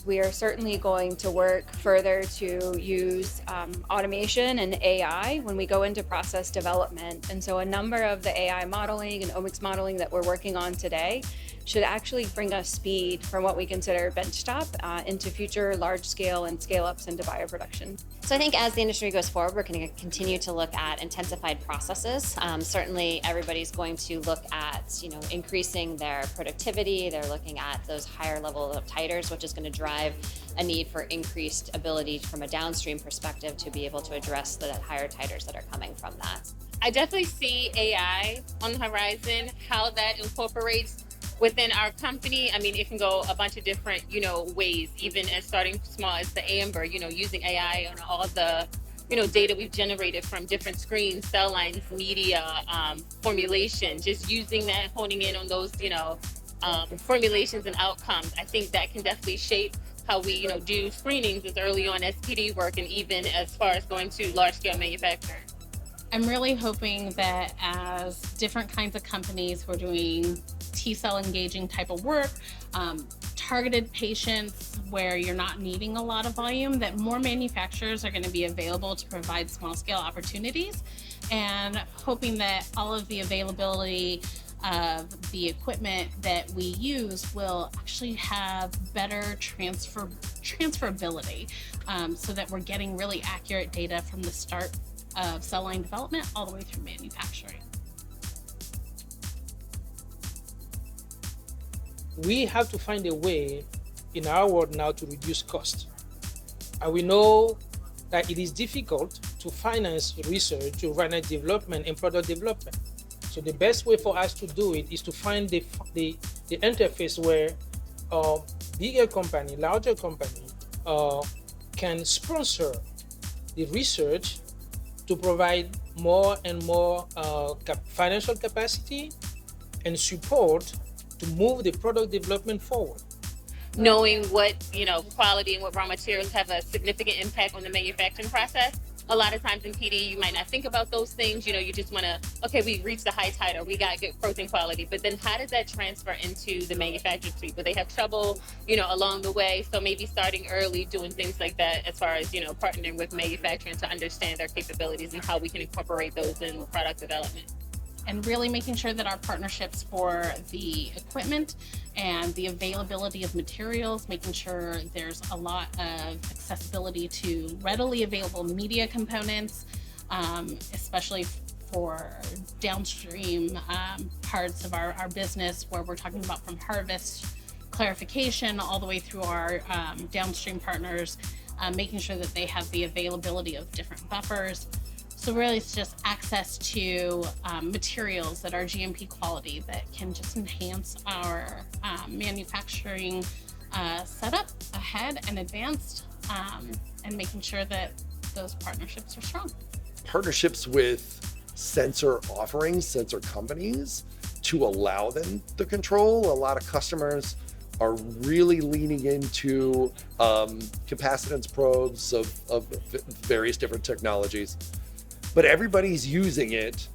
we are certainly going to work further to use automation and AI when we go into process development. And so a number of the AI modeling and omics modeling that we're working on today should actually bring us speed from what we consider benchtop into future large scale and scale ups into bioproduction. So I think as the industry goes forward, we're going to continue to look at intensified processes. Certainly everybody's going to look at, increasing their productivity. They're looking at those higher level of titers, which is going to drive a need for increased ability from a downstream perspective to be able to address the higher titers that are coming from that. I definitely see AI on the horizon, how that incorporates within our company. I mean, it can go a bunch of different, ways, even as starting small as the Amber, using AI on all the, data we've generated from different screens, cell lines, media, formulation, just using that, honing in on those, formulations and outcomes. I think that can definitely shape how we, do screenings as early on as PD work and even as far as going to large scale manufacturing. I'm really hoping that as different kinds of companies who are doing T-cell engaging type of work, targeted patients where you're not needing a lot of volume, that more manufacturers are going to be available to provide small scale opportunities, and hoping that all of the availability of the equipment that we use will actually have better transferability, so that we're getting really accurate data from the start of cell line development all the way through manufacturing. We have to find a way in our world now to reduce cost. And we know that it is difficult to finance research, to finance development and product development. So the best way for us to do it is to find the interface where bigger company, larger company can sponsor the research to provide more and more financial capacity and support to move the product development forward. Knowing what, quality and what raw materials have a significant impact on the manufacturing process. A lot of times in PD, you might not think about those things. You just want to, okay, we reached the high titer, we got good protein quality, but then how does that transfer into the manufacturing suite? Will they have trouble, along the way? So maybe starting early, doing things like that as far as, partnering with manufacturing to understand their capabilities and how we can incorporate those in product development. And really making sure that our partnerships for the equipment and the availability of materials, making sure there's a lot of accessibility to readily available media components, especially for downstream parts of our business, where we're talking about from harvest, clarification, all the way through our downstream partners, making sure that they have the availability of different buffers. So really it's just access to materials that are GMP quality that can just enhance our manufacturing setup ahead and advanced, and making sure that those partnerships are strong. Partnerships with sensor offerings, sensor companies, to allow them the control. A lot of customers are really leaning into capacitance probes of various different technologies. But everybody's using it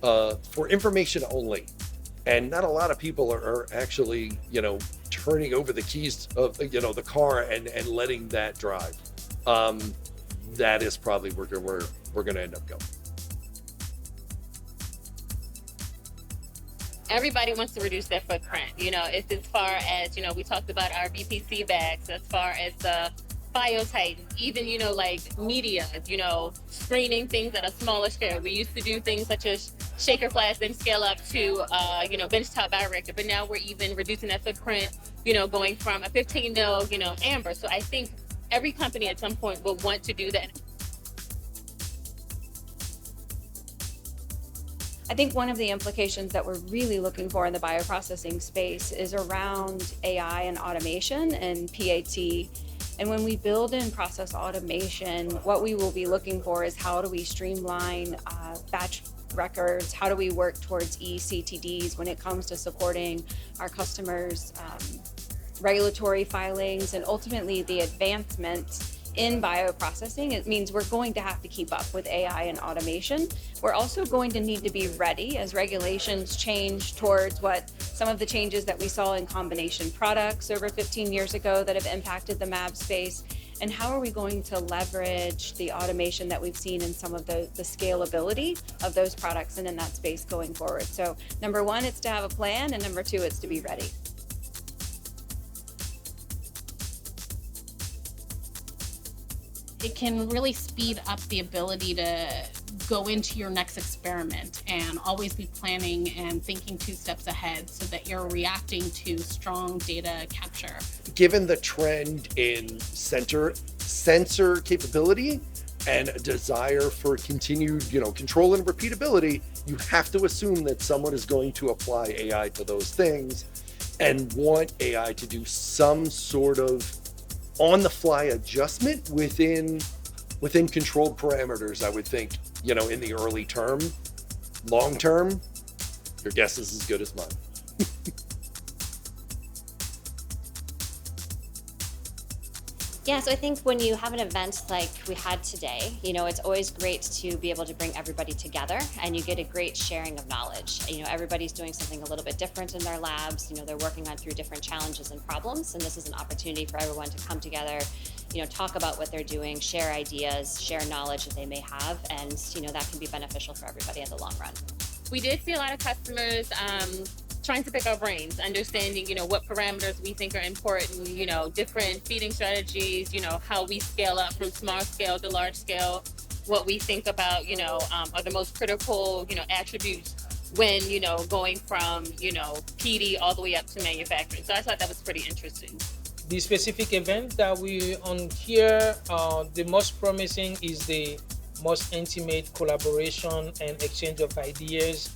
for information only. And not a lot of people are actually, turning over the keys of, the car and letting that drive. That is probably where we're going to end up going. Everybody wants to reduce their footprint. It's as far as, we talked about our BPC bags, as far as the Biotitan, even, like media, screening things at a smaller scale. We used to do things such as shaker flask and scale up to, benchtop bioreactor, but now we're even reducing that footprint, going from a 15 mil, amber. So I think every company at some point will want to do that. I think one of the implications that we're really looking for in the bioprocessing space is around AI and automation and PAT. And when we build in process automation, what we will be looking for is how do we streamline batch records? How do we work towards eCTDs when it comes to supporting our customers' regulatory filings and ultimately the advancement in bioprocessing? It means we're going to have to keep up with AI and automation. We're also going to need to be ready as regulations change towards what some of the changes that we saw in combination products over 15 years ago that have impacted the mAb space, and how are we going to leverage the automation that we've seen in some of the scalability of those products and in that space going forward. So number one, it's to have a plan, and number two, it's to be ready. It can really speed up the ability to go into your next experiment and always be planning and thinking 2 steps ahead so that you're reacting to strong data capture. Given the trend in sensor capability and a desire for continued, control and repeatability, you have to assume that someone is going to apply AI to those things and want AI to do some sort of on-the-fly adjustment within controlled parameters, I would think, in the early term. Long term, your guess is as good as mine. Yeah, so I think when you have an event like we had today, it's always great to be able to bring everybody together, and you get a great sharing of knowledge. Everybody's doing something a little bit different in their labs. They're working on through different challenges and problems, and this is an opportunity for everyone to come together, talk about what they're doing, share ideas, share knowledge that they may have, and that can be beneficial for everybody in the long run. We did see a lot of customers trying to pick our brains, understanding, what parameters we think are important, different feeding strategies, how we scale up from small scale to large scale, what we think about, are the most critical, attributes when, going from, PD all the way up to manufacturing. So I thought that was pretty interesting. The specific event that we on here, the most promising is the most intimate collaboration and exchange of ideas.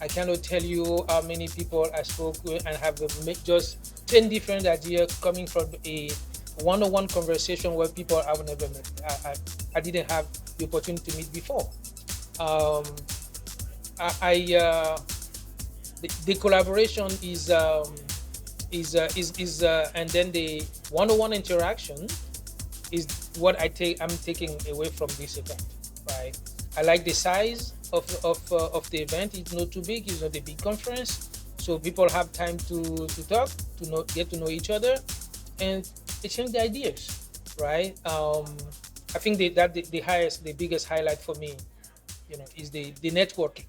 I cannot tell you how many people I spoke with and have just 10 different ideas coming from a one-on-one conversation where people I've never met. I didn't have the opportunity to meet before. The collaboration is and then the one-on-one interaction is what I'm taking away from this event, right? I like the size of the event. It's not too big. It's not a big conference, so people have time to talk, get to know each other, and exchange the ideas, right? I think that the biggest highlight for me, is the networking.